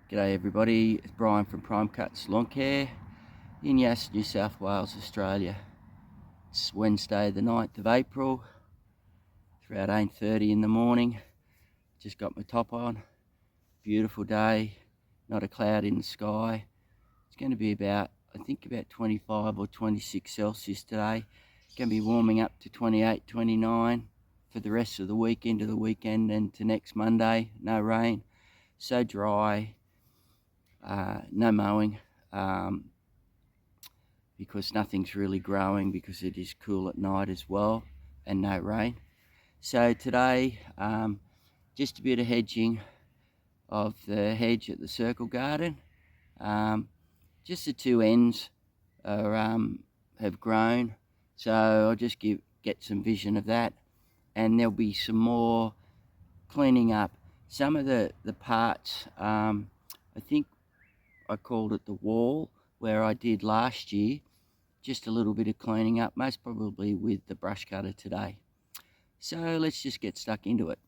G'day everybody, it's Brian from Prime Cuts Lawn Care in Yass, New South Wales, Australia. It's Wednesday the 9th of April. It's around 8:30 in the morning. Just got my top on. Beautiful day, not a cloud in the sky. It's going to be about 25 or 26 Celsius today. It's going to be warming up to 28, 29 for the rest of the week, into the weekend and to next Monday. No rain, so dry. No mowing because nothing's really growing because it is cool at night as well, and no rain. So today, just a bit of hedging of the hedge at the circle garden. Just the two ends are, have grown, so I'll just get some vision of that, and there'll be some more cleaning up. Some of the parts, I think I called it the wall, where I did last year. Just a little bit of cleaning up, most probably with the brush cutter today. So let's just get stuck into it.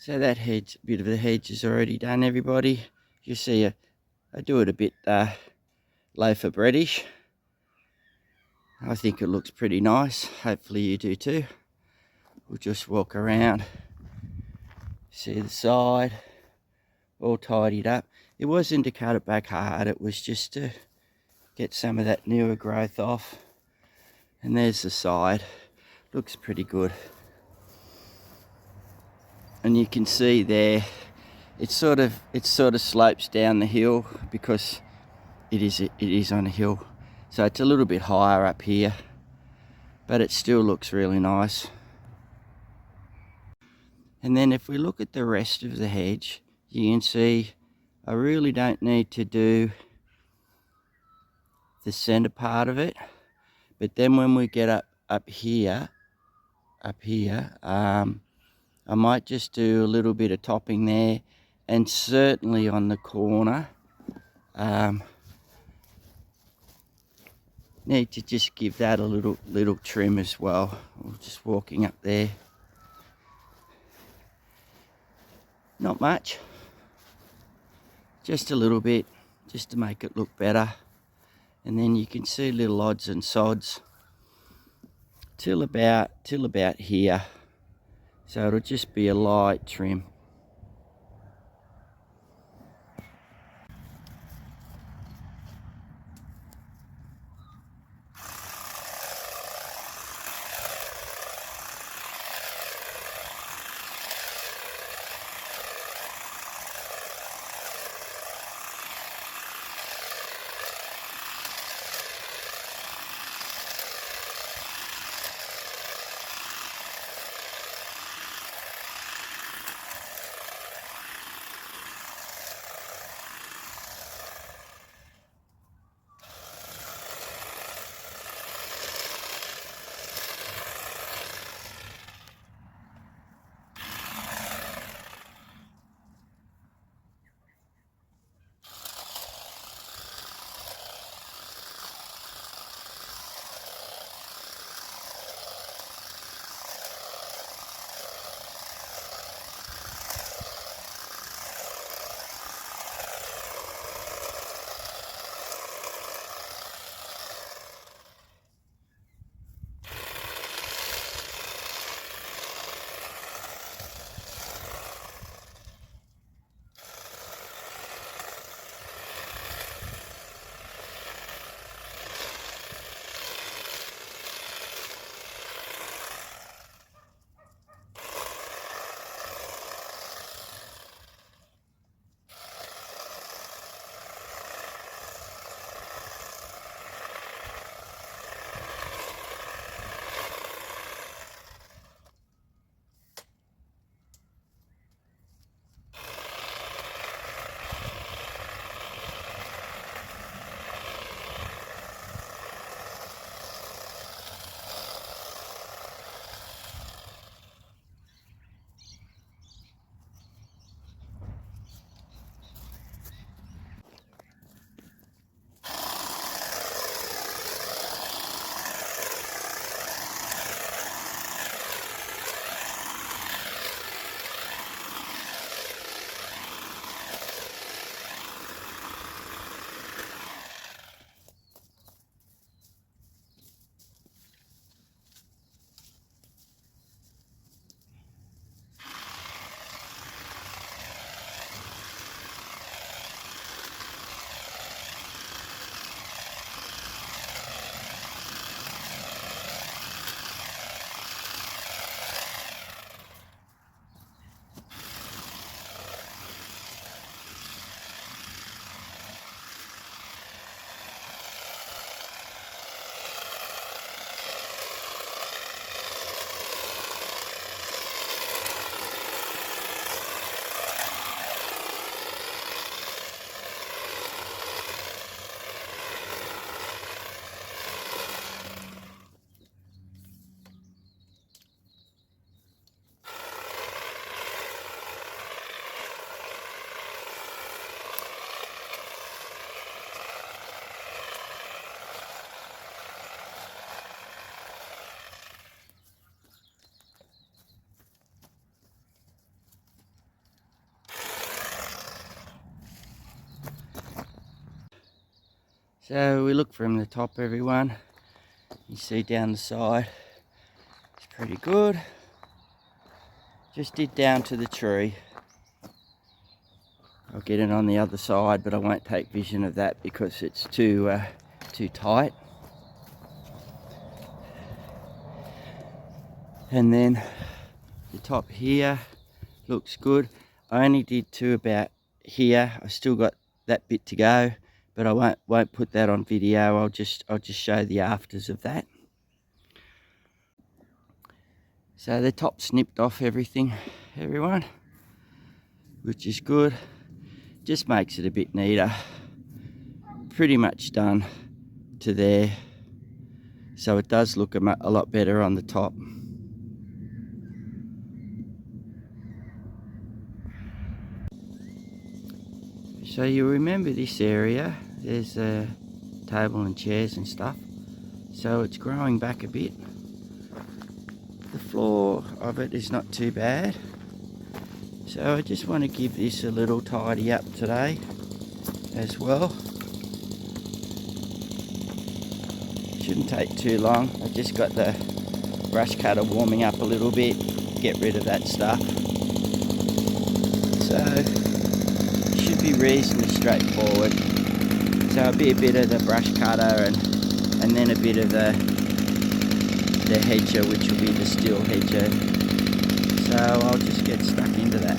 So that bit of the hedge is already done, everybody. You see, I do it a bit loaf of breadish. I think it looks pretty nice. Hopefully you do too. We'll just walk around, see the side, all tidied up. It wasn't to cut it back hard, it was just to get some of that newer growth off. And there's the side. Looks pretty good. And you can see there, it sort of slopes down the hill because it is on a hill. So it's a little bit higher up here, but it still looks really nice. And then if we look at the rest of the hedge, you can see I really don't need to do the center part of it. But then when we get up here, I might just do a little bit of topping there, and certainly on the corner. Need to just give that a little trim as well. We're just walking up there. Not much, just a little bit, just to make it look better. And then you can see little odds and sods till about here. So it'll just be a light trim. So we look from the top, everyone. You see down the side, it's pretty good. Just did down to the tree. I'll get it on the other side, but I won't take vision of that because it's too tight. And then the top here looks good. I only did to about here. I still got that bit to go, but I won't put that on video. I'll just show the afters of that. So the top snipped off everything, everyone, which is good. Just makes it a bit neater. Pretty much done to there, so it does look a lot better on the top. So you remember this area, there's a table and chairs and stuff, so it's growing back a bit. The floor of it is not too bad, so I just want to give this a little tidy up today as well. Shouldn't take too long. I just got the brush cutter warming up a little bit, get rid of that stuff. So should be reasonably straightforward. So it'll be a bit of the brush cutter and then a bit of the hedger, which will be the steel hedger. So I'll just get stuck into that.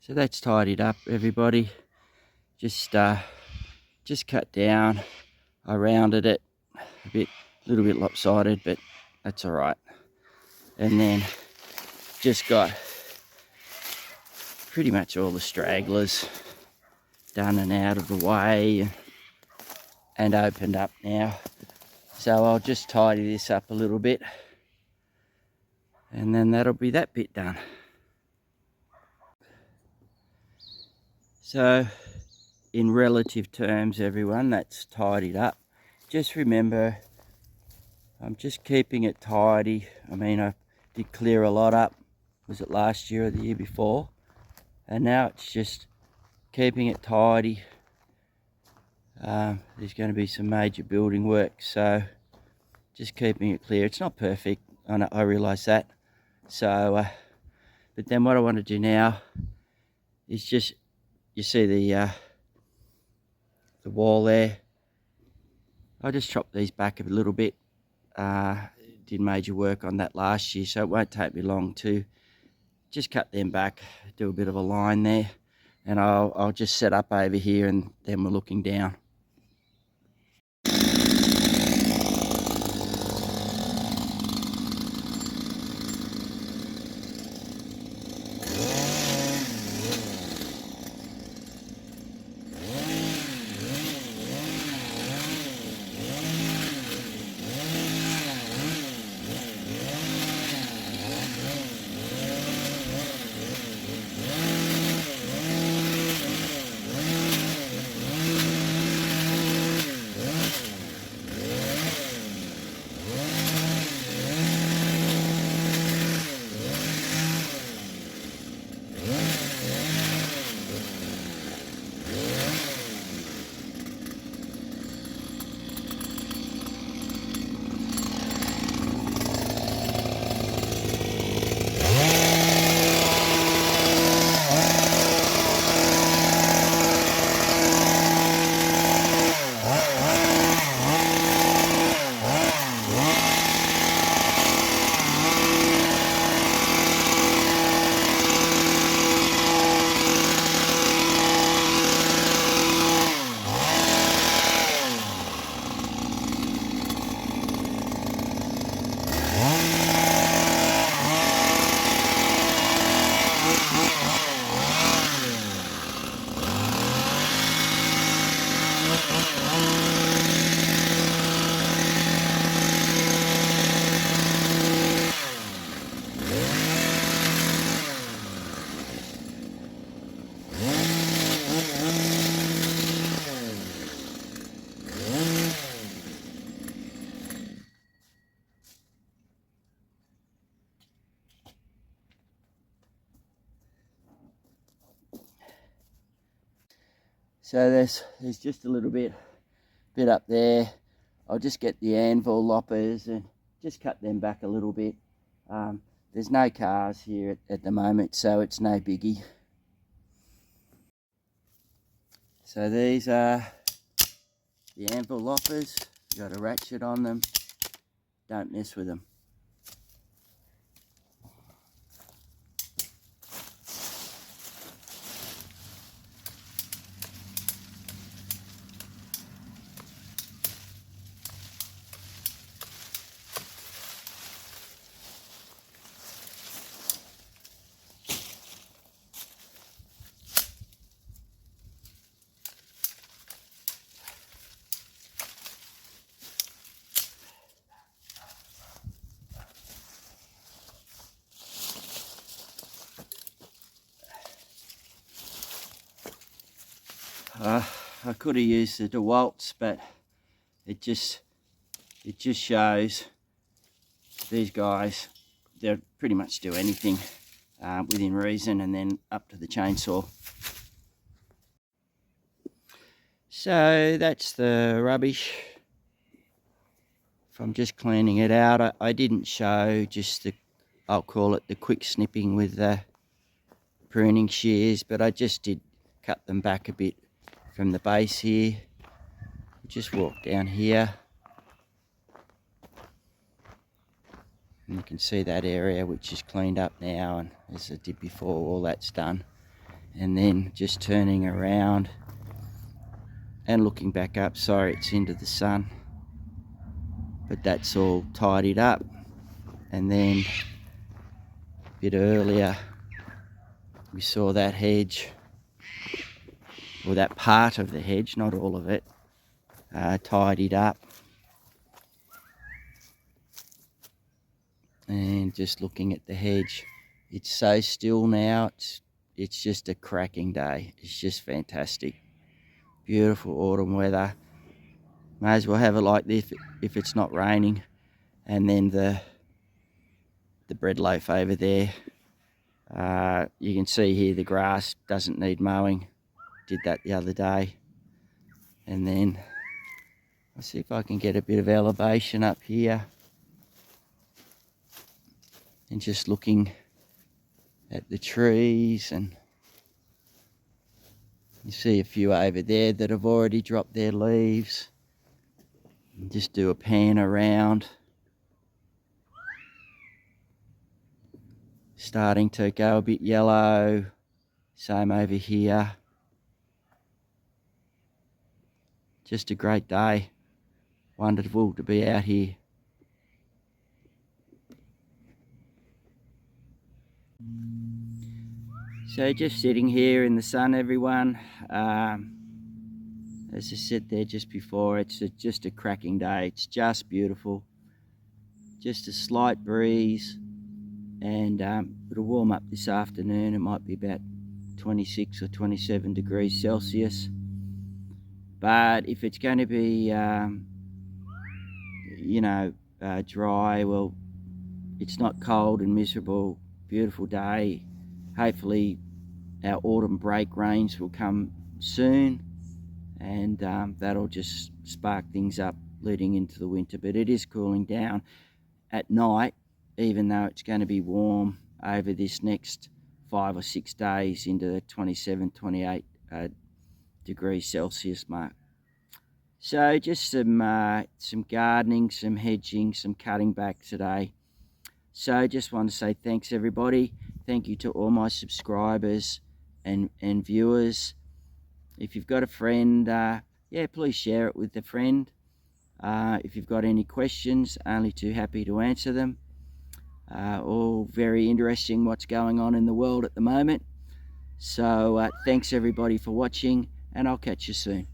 So that's tidied up, everybody. Just cut down. I rounded it a little bit lopsided, but that's all right. And then just got pretty much all the stragglers done and out of the way and opened up now. So I'll just tidy this up a little bit, and then that'll be that bit done. So in relative terms, everyone, that's tidied up. Just remember, I'm just keeping it tidy. I mean, I did clear a lot up. Was it last year or the year before? And now it's just keeping it tidy. There's going to be some major building work, so just keeping it clear. It's not perfect, I realise that. So, but then what I want to do now is just, you see the wall there. I just chopped these back a little bit. Did major work on that last year, so it won't take me long to just cut them back, do a bit of a line there, and I'll just set up over here, and then we're looking down. So there's just a little bit up there. I'll just get the anvil loppers and just cut them back a little bit. There's no cars here at the moment, so it's no biggie. So these are the anvil loppers. Got a ratchet on them. Don't mess with them. I could have used the DeWalt's, but it just shows these guys, they'll pretty much do anything within reason, and then up to the chainsaw. So that's the rubbish from just cleaning it out. I didn't show just I'll call it the quick snipping with the pruning shears, but I just did cut them back a bit from the base here. Just walk down here, and you can see that area which is cleaned up now, and as I did before, all that's done. and then just turning around and looking back up. Sorry, it's into the sun, but that's all tidied up. And then a bit earlier we saw that hedge, or that part of the hedge, not all of it, tidied up. And just looking at the hedge, it's so still now. It's just a cracking day. It's just fantastic. Beautiful autumn weather. May as well have it like this if it's not raining. And then the bread loaf over there, you can see here the grass doesn't need mowing. Did that the other day. And then I'll see if I can get a bit of elevation up here, and just looking at the trees, and you see a few over there that have already dropped their leaves. And just do a pan around, starting to go a bit yellow. Same over here. Just a great day. Wonderful to be out here. So just sitting here in the sun, everyone. As I said there just before, it's just a cracking day. It's just beautiful. Just a slight breeze, and it'll warm up this afternoon. It might be about 26 or 27 degrees Celsius. But if it's going to be, dry, well, it's not cold and miserable. Beautiful day. Hopefully our autumn break rains will come soon, and that'll just spark things up leading into the winter. But it is cooling down at night, even though it's going to be warm over this next 5 or 6 days into the 27, 28 degrees Celsius mark. So just some gardening, some hedging, some cutting back today. So just want to say thanks, everybody. Thank you to all my subscribers and viewers. If you've got a friend, please share it with a friend. If you've got any questions, only too happy to answer them. All very interesting what's going on in the world at the moment. So thanks everybody for watching, and I'll catch you soon.